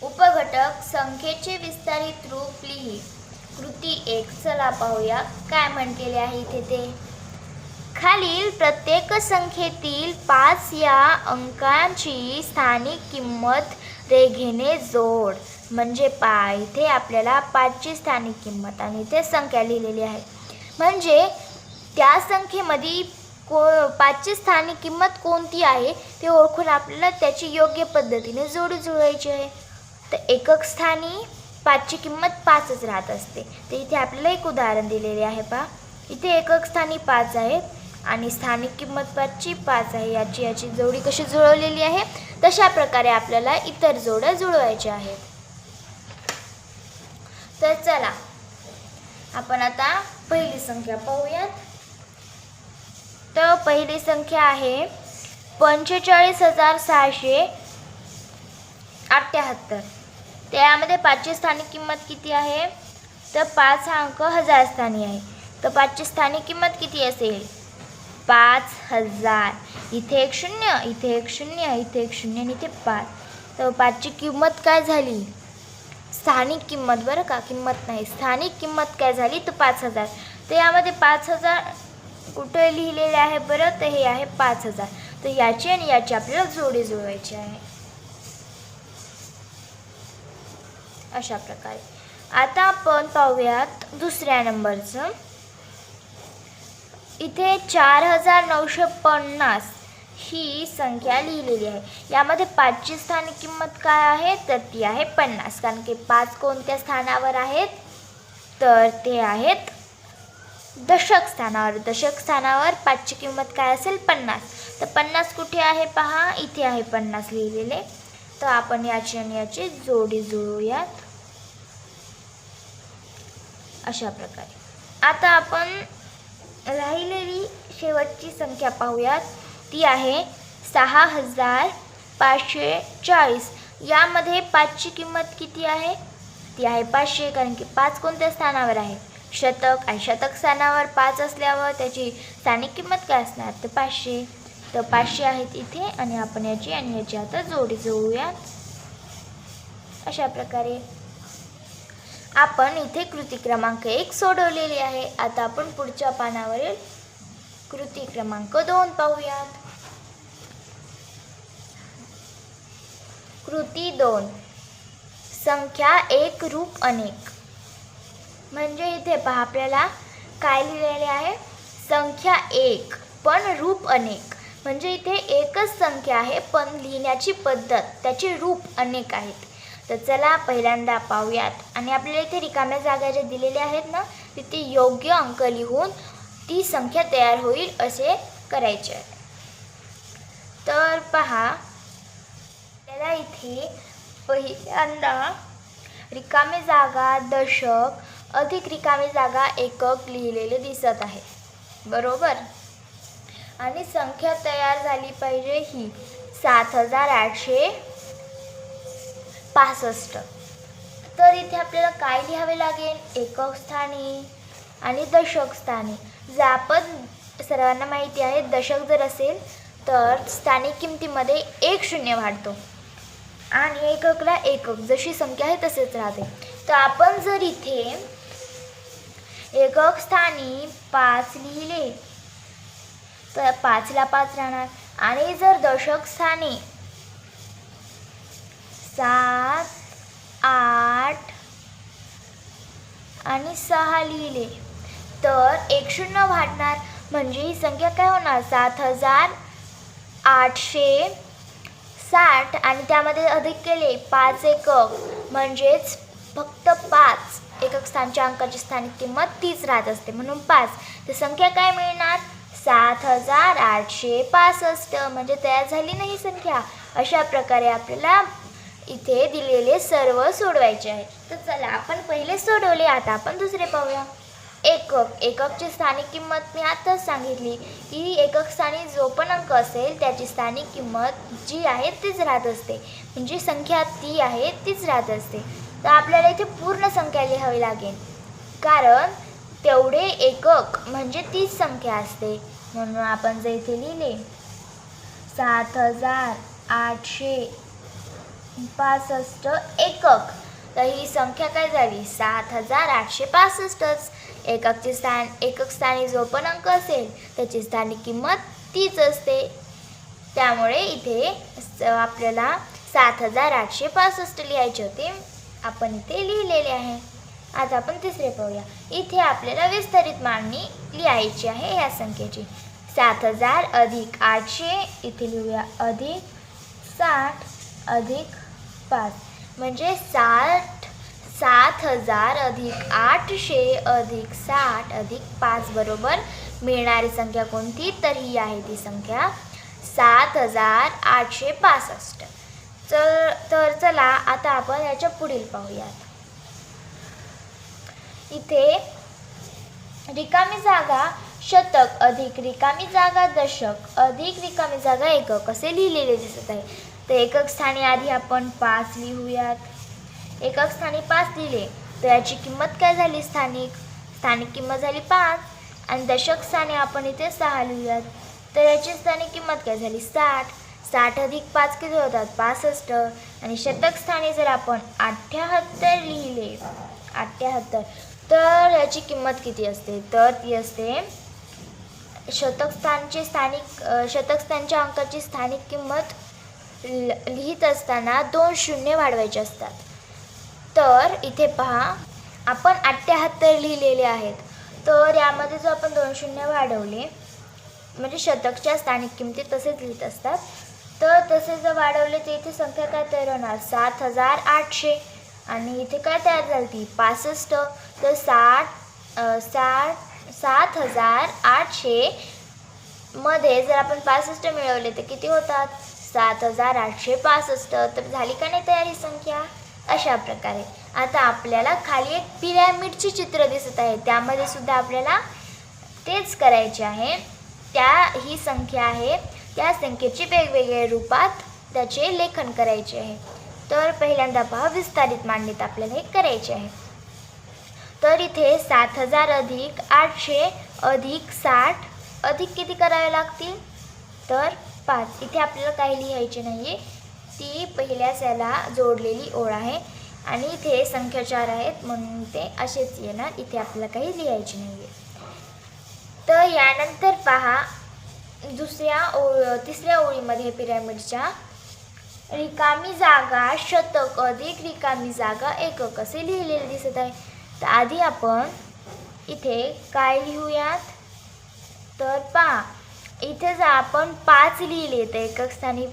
उपघटक संख्येचे विस्तारित रूप लिही. कृती 1. चला पाहूया काय म्हटलेले आहे इथे ते. खालील प्रत्येक संख्येतील 5 या अंकाची स्थानिक किंमत रेघेने जोड. म्हणजे इथे आपल्याला 5ची स्थानिक किंमत आणि इथे संख्या लिहिलेली आहे. म्हणजे त्या संख्येमध्ये 5ची स्थानिक किंमत कोणती आहे ते ओळखून आपल्याला त्याची योग्य पद्धतीने जोडी जुळवायची आहे. तर एकक स्थानी 5ची किंमत 5च राहत असते. तर इथे आपल्याला एक उदाहरण दिलेले आहे पहा. इथे एकक स्थानी 5 आहेत आणि स्थानिक किंमत 5ची 5 आहे. याची जोडी कशी जुळवलेली आहे तशा प्रकारे आपल्याला इतर जोड्या जुळवायच्या आहेत. तर चला आपण आता पहिली संख्या पाहूयात. तर पहिली संख्या आहे 45,678. त्यामध्ये 5ची स्थानिक किंमत किती आहे तर 5 हा अंक हजार स्थानी आहे. तर 5ची स्थानिक किंमत किती असेल 5000. इथे एक शून्य, इथे एक शून्य, इथे एक शून्य आणि इथे 5. तर 5ची किंमत काय झाली स्थानिक किंमत बरं का, किंमत नाही स्थानिक किंमत काय झाली तर 5000. तर यामध्ये 5000 कुठे लिहिलेले आहे बरं तर हे आहे 5000. तर याची आणि याची आपल्याला जोडी जुळवायची आहे अशा प्रकारे. आता आपण पाहूयात दुसऱ्या नंबरचं. इथे 4950 ही संख्या लिहिलेली आहे. यामध्ये 5ची स्थानिक किंमत काय आहे तर ती आहे 50. कारण की 5 कोणत्या स्थानावर आहेत तर ते आहेत दशक स्थानावर. दशक स्थानावर 5ची किंमत काय असेल 50. तर 50 कुठे आहे पहा इथे आहे 50 लिहिलेले. तर आपण याची आणि याची जोडी जुळवूयात अशा प्रकारे. आता आपण राहिलेली शेवटची संख्या पाहूयात. ती आहे 6540. यामध्ये 5ची किंमत किती आहे ती आहे 500. कारण की 5 कोणत्या स्थानावर आहे शतक आणि शतक स्थानावर 5 असल्यावर त्याची स्थानिक किंमत काय असणार तर 500. तर 500 आहेत इथे आणि आपण याची आणि याची आता जोडी जुळवूयात अशा प्रकारे. आपण इथे कृती क्रमांक 1 सोडवलेली आहे. आता आपण पुढच्या पानावरील कृती क्रमांक 2 पाहूयात. कृती 2 संख्या एक रूप अनेक. म्हणजे इथे पहा आपल्याला काय लिहिलेले आहे संख्या एक पण रूप अनेक. म्हणजे इथे एकच संख्या आहे पण लिहिण्याची पद्धत त्याचे रूप अनेक आहेत. तर चला पहिल्यांदा पाहूयात आणि आपल्याला इथे रिकाम्या जागा ज्या दिलेल्या आहेत ना तिथे योग्य अंक लिहून ती संख्या तयार होईल असे करायचे आहे. तर पहा आपल्याला इथे पहिल्यांदा रिकामी जागा दशक अधिक रिकामी जागा एकक लिहिलेले दिसत आहे बरोबर. आणि संख्या तयार झाली पाहिजे ही 7865. तर इथे आपल्याला काय लिहावे लागेल एकक स्थानी आणि दशक स्थानी. जर आपण सर्वांना माहिती आहे दशक जर असेल तर स्थानिक किमतीमध्ये 1 शून्य वाढतो आणि एककला एकक जशी संख्या आहे तसेच राहते. तर आपण जर इथे एकक स्थानी 5 लिहिले तर 5ला 5 राहणार. आणि जर दशक स्थानी 7 8 आणि 6 लिहिले तर 1 शून्य वाढणार. म्हणजे ही संख्या काय होणार 7860 आणि त्यामध्ये अधिक केले 5 एकक म्हणजेच फक्त 5 एकक स्थानच्या अंकाची स्थानिक किंमत तीच राहत असते म्हणून 5. तर संख्या काय मिळणार 7865. म्हणजे तयार झाली नाही संख्या. अशा प्रकारे आपल्याला इथे दिलेले सर्व सोडवायचे आहे. तर चला आपण पहिले सोडवले आता आपण दुसरे पाहूया. एकक एककची स्थानिक किंमत मी आताच सांगितली की एकक स्थानी जो पण अंक असेल त्याची स्थानिक किंमत जी आहे तीच राहत असते. म्हणजे संख्या ती आहे तीच राहत असते. तर आपल्याला इथे पूर्ण संख्या लिहावी लागेल कारण तेवढे एकक म्हणजे तीच संख्या असते. म्हणून आपण जर इथे लिहिले 7800 65 एकक. तर ही संख्या काय झाली 7865च. एकक स्थानी जो पण अंक असेल त्याची स्थानिक किंमत तीच असते. त्यामुळे इथे आपल्याला 7865 लिहायचे होते, आपण इथे लिहिलेले आहे. आता आपण तिसरे पाहूया. इथे आपल्याला विस्तारित मांडणी लिहायची आहे या संख्येची. 7000 अधिक 800 इथे लिहूया अधिक 60 अधिक 5 म्हणजे 7000 अधिक 800 अधिक 60 अधिक 5 बरोबर मिळणारी संख्या कोणती, तर ही आहे ती संख्या 7865. तर चला आता आपण याच्या पुढील पाहूयात. इथे रिकामी जागा शतक अधिक रिकामी जागा दशक अधिक रिकामी जागा एकक असे लिहिलेले दिसत आहे. तर एकक स्थानी आधी आपण 5 लिहूयात. एकक स्थानी 5 लिहिले तर याची किंमत काय झाली, स्थानिक किंमत झाली 5. आणि दशक स्थानी आपण इथे 6 लिहूयात. तर याची स्थानिक किंमत काय झाली 60. 60 अधिक 5 किती होतात 65. आणि शतक स्थानी जर आपण 78 लिहिले 78 तर याची किंमत किती असते, तर ती असते शतक स्थानच्या अंकाची स्थानिक किंमत लिहित असताना 2 शून्य वाढवायचे असतात. तर इथे पहा आपण 78 लिहिलेले आहेत. तर यामध्ये जो आपण 2 शून्य वाढवले म्हणजे शतकच्या स्थानिक किमती तसेच लिहित असतात. तर तसे जर वाढवले तर इथे संख्या काय तयार होणार 7800. आणि इथे काय तयार झाली ती 65. तर 7800 मध्ये जर आपण 65 मिळवले तर किती होतात 7865. तर झाली का नाही तयार ही संख्या. अशा प्रकारे आता आपल्याला खाली एक पिरॅमिडचे चित्र दिसत आहे, त्यामध्ये सुद्धा आपल्याला तेच करायचे आहे. ही संख्या आहे, त्या संख्येची वेगवेगळ्या रूपात त्याचे लेखन करायचे आहे. तर पहिल्यांदा पहा विस्तारित मांडणीत आपल्याला हे करायचे आहे. तर इथे 7000 अधिक 800 अधिक 60 अधिक किती करावे लागतील, तर 5. इथे आपल्याला काही लिहायचे नाही आहे, ती पहिल्याच याला जोडलेली ओळ आहे. आणि इथे संख्या 4 आहेत म्हणून ते असेच येणार, इथे आपल्याला काही लिहायचे नाही आहे. तर यानंतर पहा तिसऱ्या ओळीमध्ये पिरॅमिडच्या रिकामी जागा शतक अधिक रिकामी जागा एकक असे लिहिलेले दिसत आहे. तर आधी आपण इथे काय लिहूयात, तर पहा इथे जर आपण 5 लिहिले तर एकक स्थानी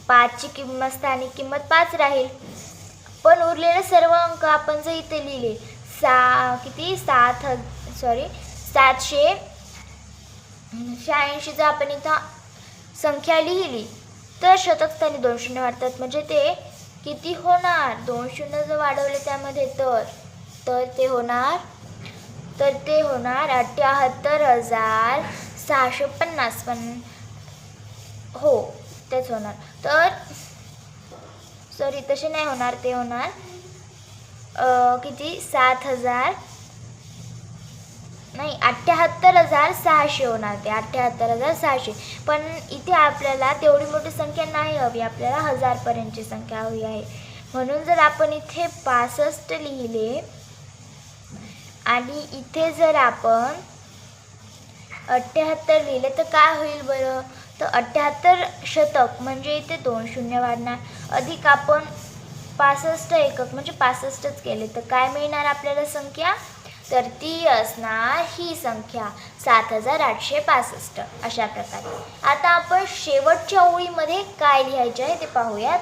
5ची स्थानिक किंमत 5 राहील. पण उरलेले सर्व अंक आपण जर इथे लिहिले 786 जर आपण इथं संख्या लिहिली तर शतक स्थानी 2 शून्य वाढतात. म्हणजे ते किती होणार 2 शून्य जर वाढवले त्यामध्ये तर ते होणार 78650. पण हो तेच होणार. तर सॉरी तसे नाही होणार, ते होणार किती 78600 होणार. ते 78600. पण इथे आपल्याला तेवढी मोठी संख्या नाही हवी, आपल्याला 1000 पर्यंतची संख्या हवी आहे. म्हणून जर आपण इथे 65 लिहिले आणि इथे जर आपण 78 लिहिले तर काय होईल बरं, तर 78 शतक म्हणजे इथे 2 शून्य वाढणार अधिक आपण 65 एकक म्हणजे 65च केले तर काय मिळणार आपल्याला संख्या, तर ती असणार ही संख्या 7865. अशा प्रकारे आता आपण शेवटच्या ओळीमध्ये काय लिहायचे आहे ते पाहूयात.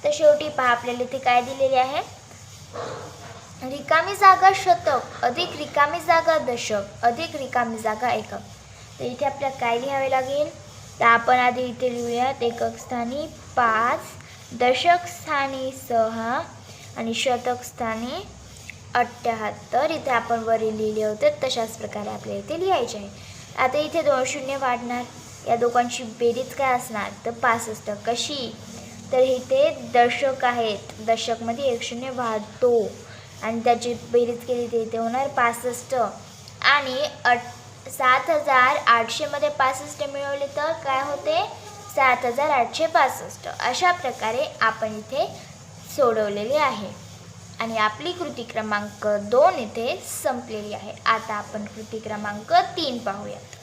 तर शेवटी पहा आपल्याला इथे काय दिलेले आहे, रिकामी जागा शतक अधिक रिकामी जागा दशक अधिक रिकामी जागा एकक. तर इथे आपल्याला काय लिहावे लागेल, तर आपण आधी इथे लिहूयात एकक स्थानी 5 दशक स्थानी 6 आणि शतक स्थानी 78. इथे आपण वरील लिहिले होते तशाच प्रकारे आपल्याला इथे लिहायचे आहे. आता इथे 2 शून्य वाढणार, या दोघांची बेरीज काय असणार तर 65. कशी, तर इथे दशक आहेत, दशकमध्ये 1 शून्य वाढतो आणि त्याची बेरीज केली तर इथे होणार 65. आणि 7800 मध्ये 65 मिळवले तर काय होते 7865 अशा प्रकारे आपण इथे सोडवलेले आहे आणि आपली कृती क्रमांक 2 इथे संपलेली आहे. आता आपण कृती क्रमांक 3 पाहूयात.